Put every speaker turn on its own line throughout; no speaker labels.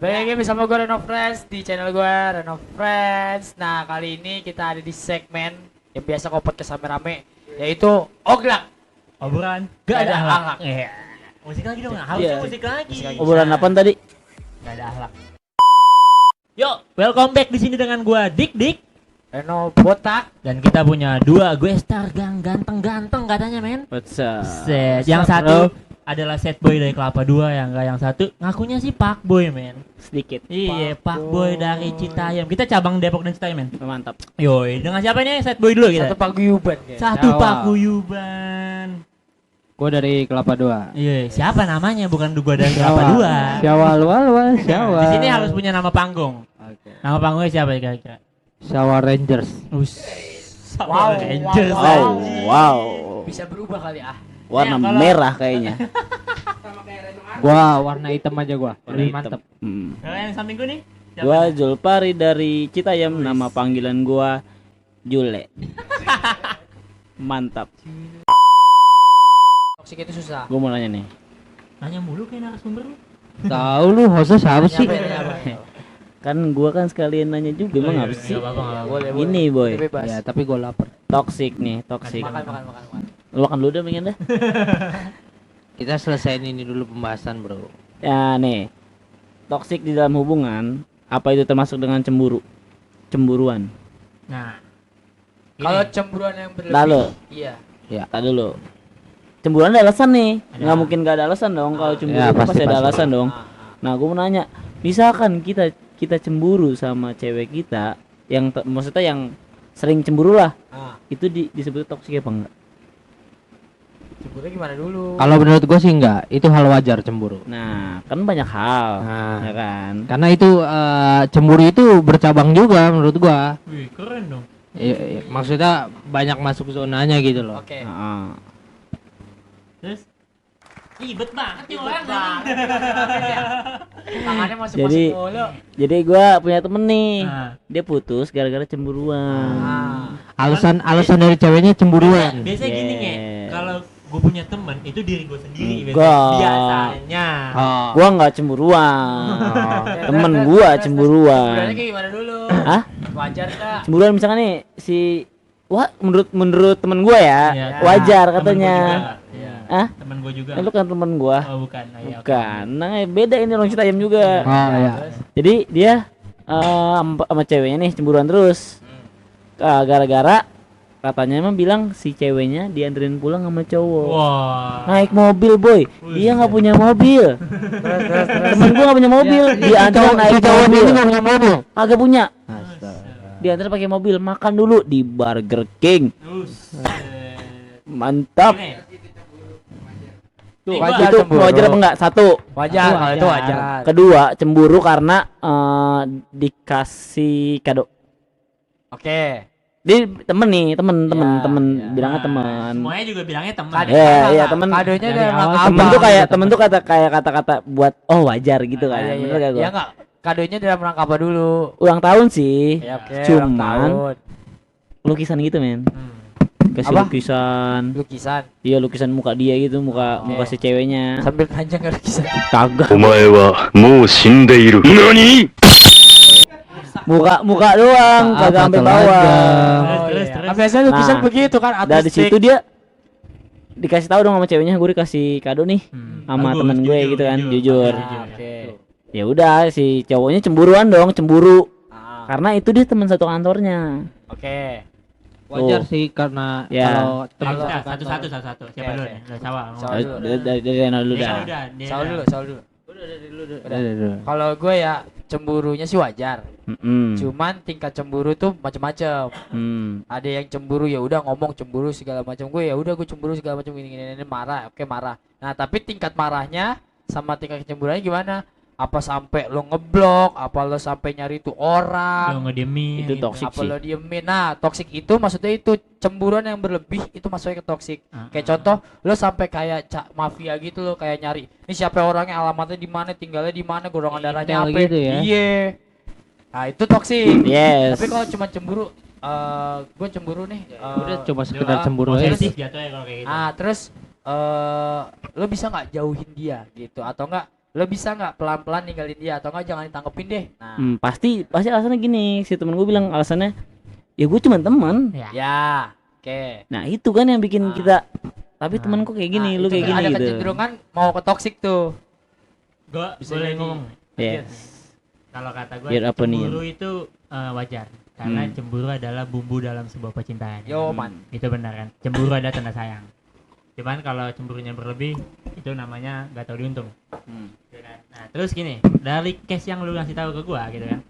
Balik lagi bersama gue Reno Friends di channel gue Reno Friends. Nah kali ini kita ada di segmen yang biasa kau podcast rame-rame, yaitu Oglak.
Obrolan
Gak ada akhlak.
Iya. Musik lagi dong, harusnya musik lagi.
Obrolan apaan tadi?
Gak ada akhlak. Yuk, welcome back di sini dengan gua Dik
Reno Botak.
dan kita punya dua gue star ganteng-ganteng katanya men.
What's up?
Set. Yang satu adalah set boy dari Kelapa 2, yang satu ngakunya sih Pak Boy men.
Sedikit.
Iya, Pak Boy dari Citayam. Kita cabang Depok dan Citayam men.
Mantap.
Yoi, dengan siapa nih set boy dulu kita?
Satu paguyuban.
Satu
Syawal.
paguyuban.
Gua dari Kelapa 2.
Iya, siapa namanya? Bukan gua dari Kelapa 2.
Syawal, Syawal.
Di sini harus punya nama panggung.
Oke.
Nama panggungnya siapa kira-kira?
Syawal Rangers.
Wow,
Rangers.
wow.
Wow.
Bisa berubah kali ah.
Warna
Ya, kalau-
merah kayaknya. Gua warna hitam aja gua.
Warna hitam.
Mantap.
Kalau yang samping gua nih? Siapa?
Gua Julpari dari Citayam, nama panggilan gua Jule. Mantap.
Toksik itu susah.
Gua mau nanya nih.
Nanya mulu kayak narasumber lu.
Tahu lu hostnya siapa sih?
Nyapa.
Kan gua kan sekalian nanya juga, emang apa sih?
Enggak apa-apa.
Boleh,
Ini boy.
Bebas.
Ya, tapi gua lapar. Toxic nih, toxic.
Makan.
Lu makan dulu dah mendingan dah.
Kita selesaiin ini dulu pembahasan, bro.
Ya nih, toksik di dalam hubungan, apa itu termasuk dengan cemburuan?
Nah.
Kalau cemburuan yang berlebih.
Lalu,
Iya.
ya tak dulu. Cemburuan ada alasan nih,
Ada.
nggak mungkin nggak ada alasan dong. Kalau cemburu
Ya,
itu pasti ada
pasti.
alasan dong. Nah, gue mau nanya, misalkan kita cemburu sama cewek kita, maksudnya yang sering cemburu lah, itu disebut toksik apa enggak?
Cemburunya gimana dulu?
Kalau menurut gue sih enggak, itu hal wajar cemburu.
Nah, kan banyak hal,
Nah.
ya kan?
Karena itu cemburu itu bercabang juga menurut gua.
Wih, keren dong.
Iya, maksudnya banyak masuk zonanya gitu loh.
Oke.
Heeh.
Terus ribet banget nih
Ribet
orang
banget. Tangannya masuk
Jadi-
mulu.
Jadi gue punya temen nih,
Nah.
dia putus gara-gara cemburuan.
Alasan dari ceweknya cemburuan.
Biasanya gini nge,
Yes.
kalau gue punya temen itu diri gue sendiri
Enggak.
biasanya.
Oh.
Gua nggak cemburuan. Temen gua
Cemburuannya
cemburuan.
kayak gimana dulu?
Hah?
Wajar kah?
Cemburuan misalkan nih si wah menurut temen gua ya,
Iya,
wajar
temen gua
katanya.
juga. Iya.
Hah?
Temen gue juga.
Lu kan temen gua.
Oh bukan. Ah, iya, oke.
Bukan. Nah, beda ini orang Citayam juga.
Oh ya.
Jadi dia sama ceweknya nih cemburuan terus. Gara-gara katanya emang bilang si ceweknya dianterin pulang sama cowok.
Wah.
Naik mobil boy, dia nggak punya mobil. Temen gua nggak punya mobil, dia antar naik mobil.
punya mobil.
Agak punya. Diantar pakai mobil, makan dulu di Burger King. Mantap.
Tuh,
wajar
Itu
cemburu.
wajar apa enggak? Satu.
Wajar, kalau itu wajar.
Kedua, cemburu karena dikasih kado.
Oke.
Dia temen nih, temen
Ya, ya.
bilangnya temen.
Semuanya juga bilangnya temen.
Kado-
Iya,
Enggak,
iya, temen.
Kadonya
Dari
dalam
awal
rangka
Temen
apa?
tuh kayak temen tuh kayak kata-kata buat oh wajar gitu kan.
Iya,
Bener gak gua?
Ya enggak. Kadonya dalam rangka apa dulu?
Ulang tahun sih.
Ya, oke.
Cuman
ulang tahun.
lukisan gitu men. Kasih
Apa?
lukisan.
Lukisan
Iya lukisan muka dia gitu, muka si ceweknya.
sambil panjang nggak lukisan.
Kagak.
お前はもう死んでいる。何
Muka doang,
Maaf,
kagak sampai
atau
bawah.
Terus.
Kan biasanya lukisan
Nah,
begitu kan
Dari
artistik.
situ dia dikasih tahu dong sama ceweknya, gue dikasih kado nih sama
Bagus,
temen gue
jujur,
gitu kan,
jujur.
jujur.
Nah, oke.
Ya udah si cowoknya cemburuan dong, cemburu.
Ah,
Karena itu dia teman satu kantornya.
Oke.
Wajar
Oh.
sih karena
Ya.
kalau teman
Kalau-
satu
Satu-satu. Siapa
Oke,
dulu
oke.
nih? Udah Sawal.
Sawal
Dari
dulu.
dari Rena dulu
Dia
dah.
udah. dia
Saul
udah.
dulu, Saul dulu.
kantor.
Kalau gue ya cemburunya sih wajar.
Mm-mm.
Cuman tingkat cemburu tuh macam-macam.
Hmm.
Ada yang cemburu ya udah ngomong cemburu segala macam. Gue ya udah gue cemburu segala macam ini marah. Oke, marah. Nah, tapi tingkat marahnya sama tingkat kecemburuannya gimana? Apa sampai lo ngeblok, apa lo sampai nyari tuh orang,
Lo ngediemin.
Itu
gitu.
toxic.
apa
sih.
lo diemin. Nah, toxic itu maksudnya itu cemburuan yang berlebih itu masuknya ke toxic. Kayak contoh lo sampai kayak mafia gitu lo, kayak nyari ini siapa orangnya, alamatnya di mana, tinggalnya di mana, golongan darahnya
Intel
apa.
gitu ya.
Iya. Nah, itu toxic.
Yes.
Tapi kalau cuma cemburu gue cemburu nih.
Udah cuma sekedar cemburu aja.
Posesif jatuhnya kalau kayak gitu.
Terus lo bisa nggak jauhin dia gitu, atau enggak lo bisa nggak pelan-pelan ninggalin dia atau nggak jangan ditanggepin deh. Nah,
Pasti alasannya gini, si temen gue bilang alasannya ya gue cuma teman.
Ya.
ya, oke.
Nah itu kan yang bikin kita, tapi temanku kayak gini,
Nah,
lu
itu
kayak
kan
gini
ada
gitu.
kecenderungan mau ke toxic tuh.
Gua
Bisa
boleh
jadi.
ngomong.
Yes.
Kalau kata gue
Biar apa nih?
cemburu itu wajar karena
Hmm.
cemburu adalah bumbu dalam sebuah percintaan.
Yo man.
Itu benar kan? Cemburu ada tanda sayang. Cuman kalau cemburunya berlebih itu namanya gak tahu diuntung. Gitu kan? Nah, terus gini, dari case yang lu ngasih tahu ke gua gitu kan.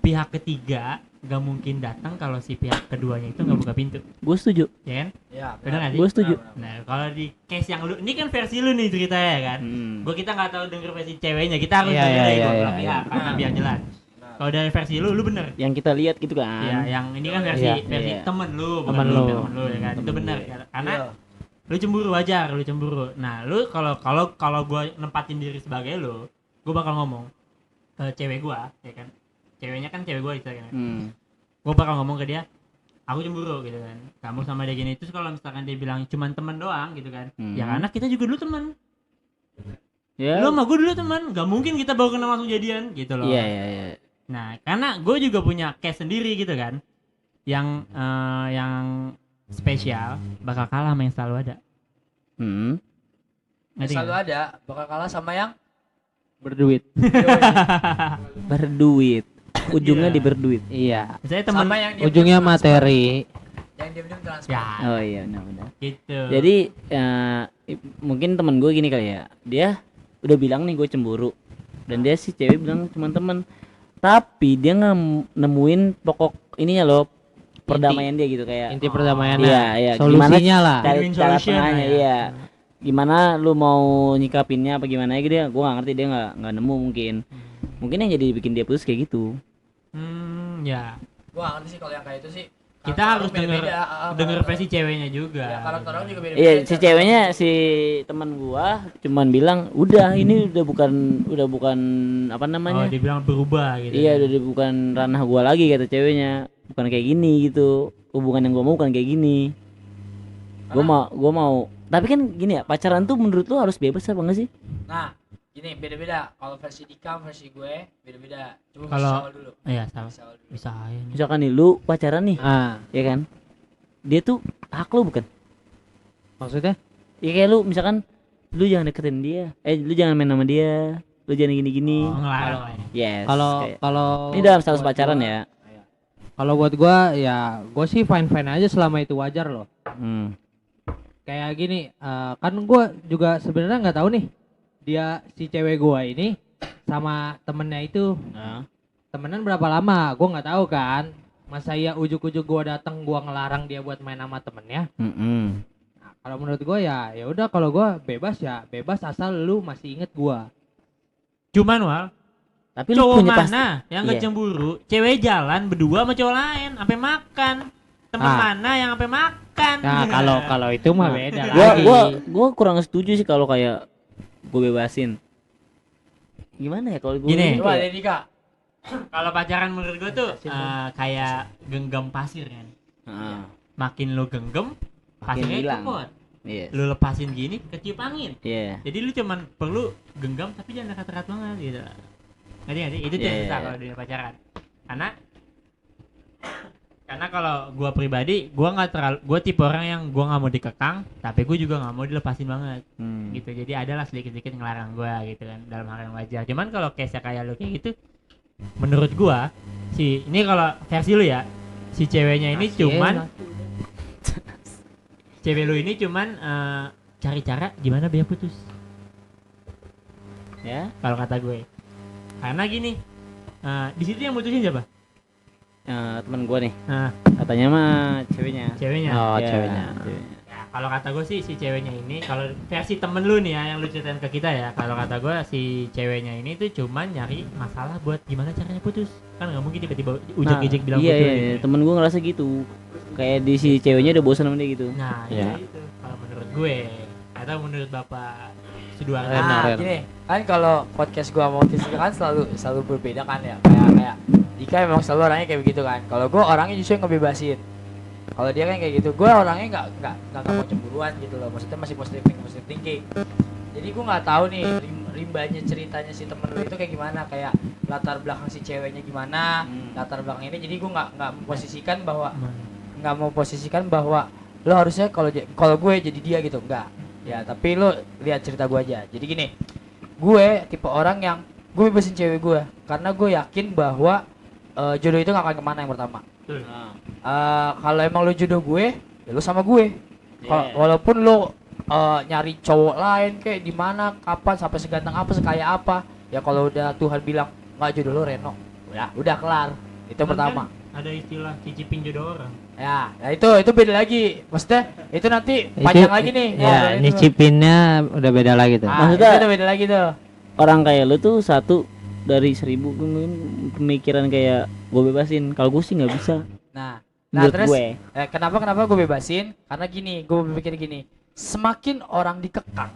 Pihak ketiga gak mungkin datang kalau si pihak keduanya itu gak buka pintu,
Gue setuju.
ya kan?
Ya,
Benar nggak sih?
Gue setuju.
Nah, kalau di case yang lu, ini kan versi lu nih ceritanya ya kan? Gua kita nggak tahu denger versi ceweknya, kita harus
Iya,
denger
iya,
dari
iya,
dua belah
iya,
pihak karena biar jelas. Kalau dari versi lu bener.
Yang kita lihat gitu kan.
Iya, yang ini kan versi
Iya,
iya.
temen lu, bukan
Temen lu.
temen lu ya kan? Itu benar karena
Iya.
lu cemburu wajar, lu cemburu. Nah, lu kalau gua nempatin diri sebagai lu, gua bakal ngomong ke cewek gua, ya kan? Ceweknya kan cewek gua istilahnya. Gua bakal ngomong ke dia, aku cemburu gitu kan. Kamu sama dia gini, terus kalau misalkan dia bilang cuman teman doang gitu kan. Ya karena kita juga dulu teman.
Ya.
Lu sama gua dulu teman, gak mungkin kita baru kenal langsung jadian gitu loh.
Iya iya iya.
Nah, karena gue juga punya case sendiri gitu kan, yang spesial bakal kalah sama yang selalu ada. Ngerti
Selalu
nggak?
ada bakal kalah sama yang
Berduit.
Berduit. Ujungnya
Iya.
di berduit.
Iya.
Misalnya temen
sama yang
Ujungnya
diam-diam
materi.
transfer. Yang diam-diam transfer.
ya
Oh iya benar-benar.
gitu.
Jadi mungkin teman gue gini kali ya. Dia udah bilang nih gue cemburu. Dan dia si cewek bilang cuma teman. Tapi dia nggak nemuin pokok ininya loh, perdamaian dia gitu kayak.
Inti perdamaiannya.
Iya, iya.
Solusinya lah.
Cari
Win-win
cara
solution
tengahnya,
lah ya.
iya. Gimana lu mau nyikapinnya apa gimana gitu ya? Gue nggak ngerti, dia nggak nemu mungkin. Mungkin yang jadi bikin dia putus kayak gitu.
Ya.
Gua nggak ngerti sih kalau yang kayak itu sih.
Kita
Karakter
harus
orang beda-beda.
denger versi ceweknya juga.
Ya, karakter orang juga beda-beda.
Iya, si ceweknya si teman gua cuman bilang, "Udah, ini udah bukan apa
Oh,
namanya?"
dia bilang berubah gitu.
Iya, udah bukan ranah gua lagi kata ceweknya. Bukan kayak gini gitu. Hubungan yang gua mau bukan kayak gini. Gua mau. Tapi kan gini ya, pacaran tuh menurut lu harus bebas apa enggak sih?
Nah, gini beda-beda. Kalau versi Dika, versi gue beda-beda. Coba versi
Kalau-
awal dulu.
Iya, salah.
Versi awal dulu.
Bisa aja.
Misalkan nih lu pacaran nih,
Ah,
ya kan? Dia tuh hak lu bukan?
maksudnya?
Ya kayak lu misalkan lu jangan deketin dia. Lu jangan main sama dia. Lu jangan gini-gini.
Oh, ngelarang lah ya.
Yes.
Kalau
kayak-
kalau
ini dalam status
buat
pacaran
gua-
ya.
Kalau buat gua ya gua sih fine aja selama itu wajar loh.
Hmm.
Kayak gini, kan gua juga sebenarnya nggak tahu nih dia si cewek gua ini sama temennya itu
Nah.
temenan berapa lama, gua nggak tahu kan. Masa ya ujuk-ujuk gua datang gua ngelarang dia buat main sama temennya. Nah, kalau menurut gua ya udah, kalau gua bebas ya bebas asal lu masih inget gua.
Cuman Wal,
Tapi lu
cowok
punya
mana yang
Iya.
kecemburu? Cewek jalan berdua sama cowok lain sampai makan. Temen
Ah.
mana yang sampai makan?
Nah, kalau itu mah
Nah,
beda
gua
lagi.
gua kurang setuju sih kalau kayak gua bebasin. Gimana ya kalau gua
Gini.
Coba
kayak-
deh Dika.
Kalau pacaran menurut gue tuh kayak genggam pasir kan.
Heeh.
Makin lu genggam, pasirnya
hilang.
copot.
Iya.
Lu lepasin gini, ketiup angin.
Iya.
Jadi lu cuman perlu genggam tapi jangan dekat-dekat banget gitu. Ngerti? Itu tuh
Iya,
yang susah
iya.
kalau dunia pacaran. Karena kalau gua pribadi, gua tipe orang yang gua nggak mau dikekang, tapi gua juga nggak mau dilepasin banget. Gitu. Jadi adalah sedikit-sedikit ngelarang gua gitu kan dalam hal yang wajar. Cuman kalau case kayak lu kayak gitu, menurut gua ini kalau versi lu ya, si ceweknya ini cuman cewek lu ini cuman cari cara gimana biar putus.
Ya.
Kalau kata gue. Karena gini, di situ yang mutusin siapa?
Temen gua nih.
Nah,
Katanya mah ceweknya.
ceweknya.
Oh,
Ya,
ceweknya.
Ya, kalau kata gue sih si ceweknya ini, kalau versi temen lu nih ya yang lu ceritain ke kita ya, kalau kata gue si ceweknya ini tuh cuman nyari masalah buat gimana caranya putus. Kan nggak mungkin tiba-tiba ujek-ujek bilang
iya,
putus.
iya,
gitu.
temen gua ngerasa gitu. Kayak di si ceweknya udah bosan sama dia gitu.
Nah,
Iya.
itu kalau menurut gue atau menurut Bapak Sidoarjo.
Ren.
Nah,
Ren.
gini, kan kalau podcast gua sama podcast Dika kan selalu berbeda kan ya. Kayak Dika emang selalu orangnya kayak begitu kan. Kalau gua orangnya justru yang ngebebasin. Kalau dia kan kayak gitu, gua orangnya nggak mau cemburuan gitu loh. Maksudnya masih positive thinking. Jadi gua nggak tahu nih rimbanya ceritanya si temen lu itu kayak gimana, kayak latar belakang si ceweknya gimana, latar belakang ini. Jadi gue nggak mau posisikan bahwa lo harusnya kalau gue jadi dia gitu, enggak ya. Tapi lo lihat cerita gue aja. Jadi gini, gue tipe orang yang gue bebasin cewek gue karena gue yakin bahwa jodoh itu nggak akan kemana. Yang pertama, kalau emang lo jodoh gue, ya lo sama gue. Walaupun lo nyari cowok lain kayak di mana, kapan, sampai seganteng apa, sekaya apa, ya kalau udah Tuhan bilang nggak jodoh lo Reno, udah kelar. Itu pertama.
Ada istilah cicipin jodoh orang.
Ya, itu beda lagi. Maksudnya itu nanti panjang lagi nih.
Ya, nyicipinnya udah beda lagi tuh.
Maksudnya
itu udah beda lagi tuh.
Orang kayak lu tuh 1 dari 1000 pemikiran kayak gue bebasin. Kalau gue sih nggak bisa.
Nah
Menurut
terus
gue.
Kenapa gue bebasin? Karena gini, gue berpikir gini, semakin orang dikekang,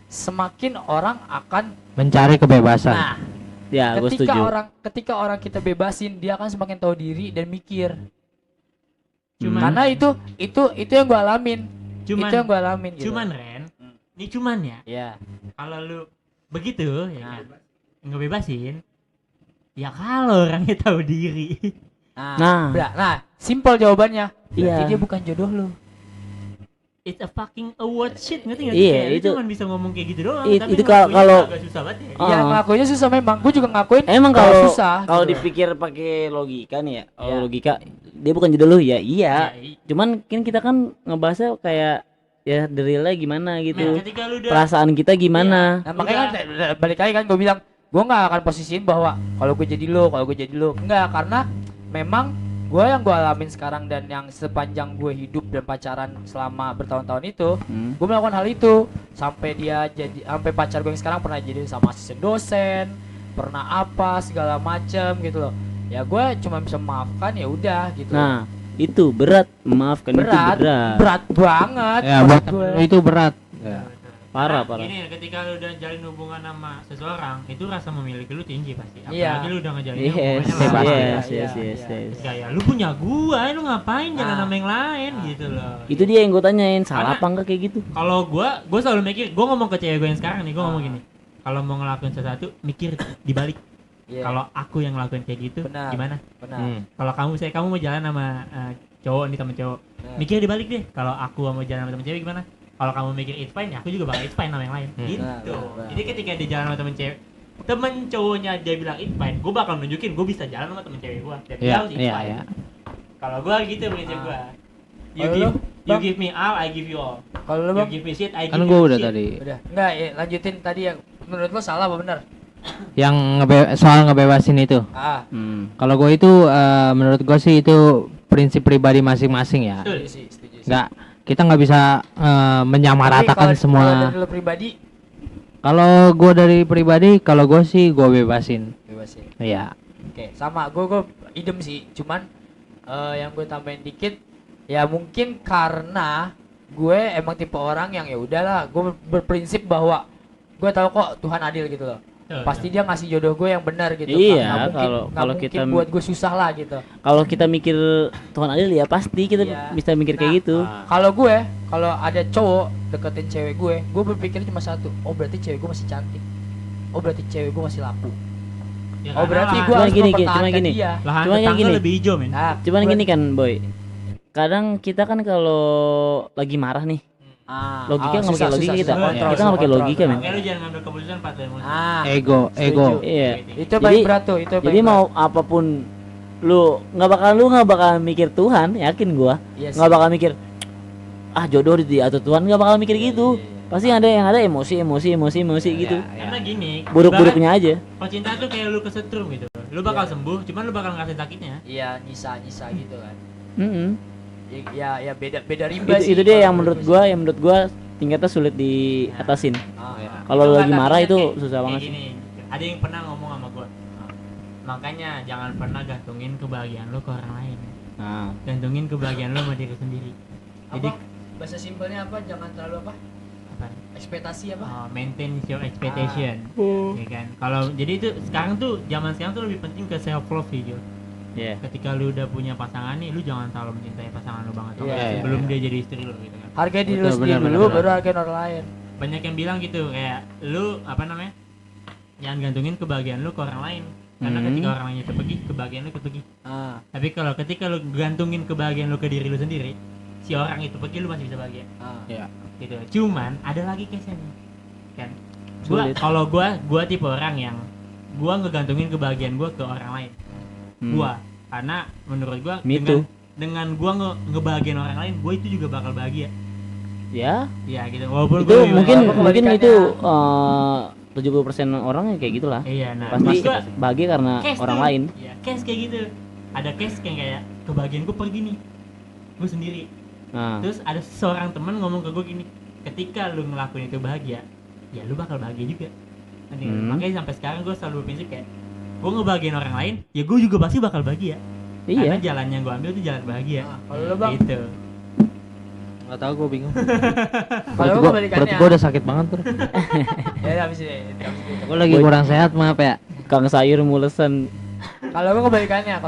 semakin orang akan
Mencari kebebasan.
nah
Ya, gue setuju.
ketika orang kita bebasin, dia akan semakin tahu diri dan mikir.
Cuman
Karena itu yang gue alamin.
Cuman-
Itu yang gue alamin gitu.
cuman Ren, ini cuman ya.
Ya.
Kalau lu begitu ya kan, ngebebasin, ya kalau orangnya tahu diri.
Nah, simpel jawabannya. Berarti
Iya.
dia bukan jodoh lu.
It's a fucking award shit, ngerti nggak?
Iya,
Kayak lu
itu-
cuman bisa ngomong kayak gitu doang,
It-
tapi
itu
ngelakuinnya
kalau-
agak susah banget ya.
Iya, ngakuinnya susah memang. Gue juga ngakuin.
Emang kalau
susah.
kalau
gitu.
dipikir pakai logika nih ya, kalau
Iya.
logika dia bukan jodoh lu ya, iya.
Iya,
Cuman kan kita kan ngebahasnya kayak ya realnya gimana gitu.
Men, ketika lu udah
Perasaan kita gimana?
Nah, makanya kan balik lagi kan gue bilang, gue nggak akan posisiin bahwa kalau gue jadi lo, enggak, karena memang gue yang gue alamin sekarang dan yang sepanjang gue hidup dan pacaran selama bertahun-tahun itu, gue melakukan hal itu sampai pacar gue yang sekarang pernah jadi sama asisten dosen, pernah apa segala macem gitu loh. Ya gue cuma bisa memaafkan, ya udah gitu.
Nah, itu berat, memaafkan itu berat.
berat banget.
Ya, buat temen lu itu berat. Ya.
Parah,
Karena
parah.
Gini, ketika lu udah jalin hubungan sama seseorang, itu rasa memiliki lu tinggi pasti. Apalagi
Iya.
lu udah ngejalin
Yes,
hubungannya
yes,
lama.
yes,
Iya,
yes,
iya,
yes.
Kayak lu punya gua, lu ngapain jalan
Nah.
sama yang lain gitu loh.
Itu dia yang gue tanyain, salah
Karena-
apa enggak kayak gitu?
Kalau gua selalu mikir, gua ngomong ke cewek gua yang sekarang nih, gua ngomong gini. Kalau mau ngelakuin sesuatu, mikir dibalik.
Iya,
Kalau aku yang ngelakuin kayak gitu,
Benar.
gimana?
benar.
Kalau kamu mau jalan sama cowok nih, temen cowok, mikir dibalik deh. Kalau aku mau jalan sama temen cewek gimana? Kalau kamu mikir it's fine, ya aku juga bakal it's fine sama yang lain. Gitu.
Nah.
Jadi ketika dia jalan sama temen cewek, temen cowoknya dia bilang it's fine, gue bakal nunjukin gue bisa jalan sama temen cewek gue. Dan dia
Iya,
harus it's
iya,
fine.
iya.
Kalau gue gitu prinsip gue. You
Kalau
give,
lu,
you
Bang?
give me all, I give you all.
Kalau lu
You
Bang,
give me shit, I give
Kan
you
gue udah
shit.
tadi.
udah enggak ya, lanjutin tadi yang menurut lo salah apa benar?
Yang soal ngebebasin itu. Kalau gue itu menurut gue sih itu prinsip pribadi masing-masing ya.
Betul.
Setuju sih.
Nggak, kita nggak bisa menyamaratakan
Tapi
semua.
kalau dari lo pribadi
Kalau gue dari pribadi, kalau gue sih gue bebasin.
bebasin.
Iya.
Oke, sama gue idem sih, cuman yang gue tambahin dikit, ya mungkin karena gue emang tipe orang yang ya udahlah, gue berprinsip bahwa gue tahu kok Tuhan adil gitu loh.
Betul,
Pasti dia ngasih jodoh gue yang benar gitu.
Iya,
Nggak
kalau
mungkin
kita-
buat gue susah lah gitu.
Kalau kita mikir Tuhan adil ya pasti kita
Iya.
bisa mikir kayak
Nah,
gitu.
Kalau ada cowok deketin cewek gue berpikir cuma satu, oh berarti cewek gue masih cantik, oh berarti cewek gue masih laku,
Ya,
oh
karena
berarti
lahan-
gue
Cuman
harus
gini,
mempertahankan
cuman gini.
dia.
lahan
Cuma kayak
tetangga
gini.
lebih hijau men.
Nah,
Cuman
gue-
gini kan, Boy. Kadang kita kan kalau lagi marah nih, logika nggak pakai logika kita. Kita nggak pakai logika, men.
Makanya lu jangan ngambil keputusan pada emosi.
Ego.
Iya.
Itu paling berat tuh, itu
Jadi mau apapun lu nggak bakal mikir Tuhan, yakin gua.
Iya sih.
Nggak bakal mikir jodoh diatur Tuhan, nggak bakal mikir gitu. Pasti ada yang ada emosi gitu.
Karena gini,
Buruk-buruknya aja.
kalau cinta tuh kayak lu kesetrum gitu. Lu bakal sembuh, cuman lu bakal ngerasain sakitnya.
Iya, nyisa gitu kan.
Mm-mm.
Ya beda rimba sih.
Itu dia yang
kalau
menurut gua tingkatnya sulit diatasin.
Ah,
Kalau
Itu
lagi
kata
marah
dia
itu
kayak-
susah
kayak
banget sih.
gini, ada yang pernah ngomong sama gua. Makanya jangan pernah gantungin kebahagiaan lu ke orang lain.
Nah,
Gantungin kebahagiaan lu sama diri sendiri. Jadi
Apa? Bahasa simpelnya apa? Jangan terlalu apa?
apa?
Ekspektasi apa?
Maintain your expectation. Ya kan? Kalau jadi itu sekarang tuh zaman sekarang tuh lebih penting ke self love sih, Jo.
iya.
Ketika lu udah punya pasangan nih, lu jangan terlalu mencintai pasangan lu banget
Iya,
sebelum
iya.
dia jadi istri lu gitu kan.
Hargai diri lu
Betul,
sendiri
benar,
dulu,
benar.
baru hargai orang lain.
banyak yang bilang gitu kayak lu apa namanya, jangan gantungin kebahagiaan lu ke orang lain, karena ketika orang lain itu pergi, kebahagiaan lu pergi. Tapi kalau ketika lu gantungin kebahagiaan lu ke diri lu sendiri, si orang itu pergi, lu masih bisa bahagia.
Ya.
Gitu. Cuman ada lagi case-nya nih, kan?
Sulit.
Kalau gua tipe orang yang gua ngegantungin kebahagiaan gua ke orang lain. Gua, karena menurut gua
Me too.
dengan gua ngebahagiain orang lain, gua itu juga bakal bahagia.
Ya,
Iya gitu. Walaupun
itu
gua
mungkin itu 70% orang ya kayak gitulah.
iya, nah
Pasti
gua
bahagia karena
case
orang
tuh.
lain.
Iya, case kayak gitu. Ada case kayak kebahagiaan gua pergi nih. Gua sendiri.
Nah,
Terus ada seorang teman ngomong ke gua gini, ketika lu ngelakuin itu bahagia, ya lu bakal bahagia juga. Nanti, makanya sampai sekarang gua selalu berprinsip kayak gua ngebahagiain orang lain, ya gua juga pasti bakal bahagia. Karena
iya.
jalan yang gua ambil itu jalan bahagia.
Kalau lu Bang,
Gitu.
Nggak tahu, gue bingung.
kalau
Perut
gue kebalikannya.
gue udah sakit banget tuh.
Ya habis ini.
Gue lagi kurang sehat, maaf ya.
Kang sayur mulesan.
Kalau gue kebalikannya,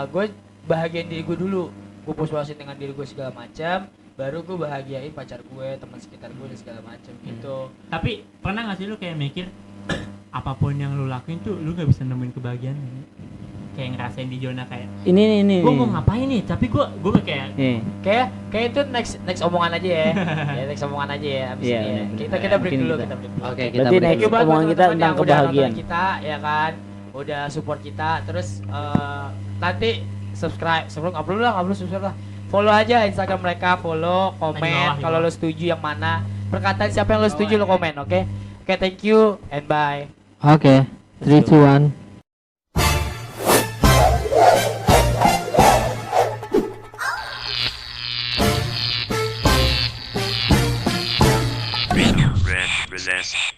gue bahagiain diri gue dulu, gue puas-puasin dengan diri gue segala macam, baru gue bahagiain pacar gue, teman sekitar gue dan segala macam gitu.
Tapi pernah gak sih lu kayak mikir apapun yang lu lakuin tuh lu gak bisa nemuin kebahagiaan? Kayak ngerasain di zona kayak
Ini.
gue mau ngapain nih, tapi gue kayak
Nih.
Kayak itu next omongan aja ya. Ya next omongan aja ya abis
Iya,
ini ya.
bener.
Kita break
Mungkin
dulu,
kita.
kita break dulu.
Oke, kita
Berarti
break.
next
Thank you banget
omongan
buat
kita
teman-teman
tentang
yang udah nonton
kebahagiaan.
kita ya kan, udah support kita. Terus nanti subscribe, sebelum nggak perlu subscribe lah. Follow aja Instagram mereka, follow,
Di
komen
bawah,
kalau lo setuju yang mana. Perkataan siapa yang lo setuju lo komen, oke? Oke, thank you and bye.
Oke, 3, 2, 1.
Red Relapse.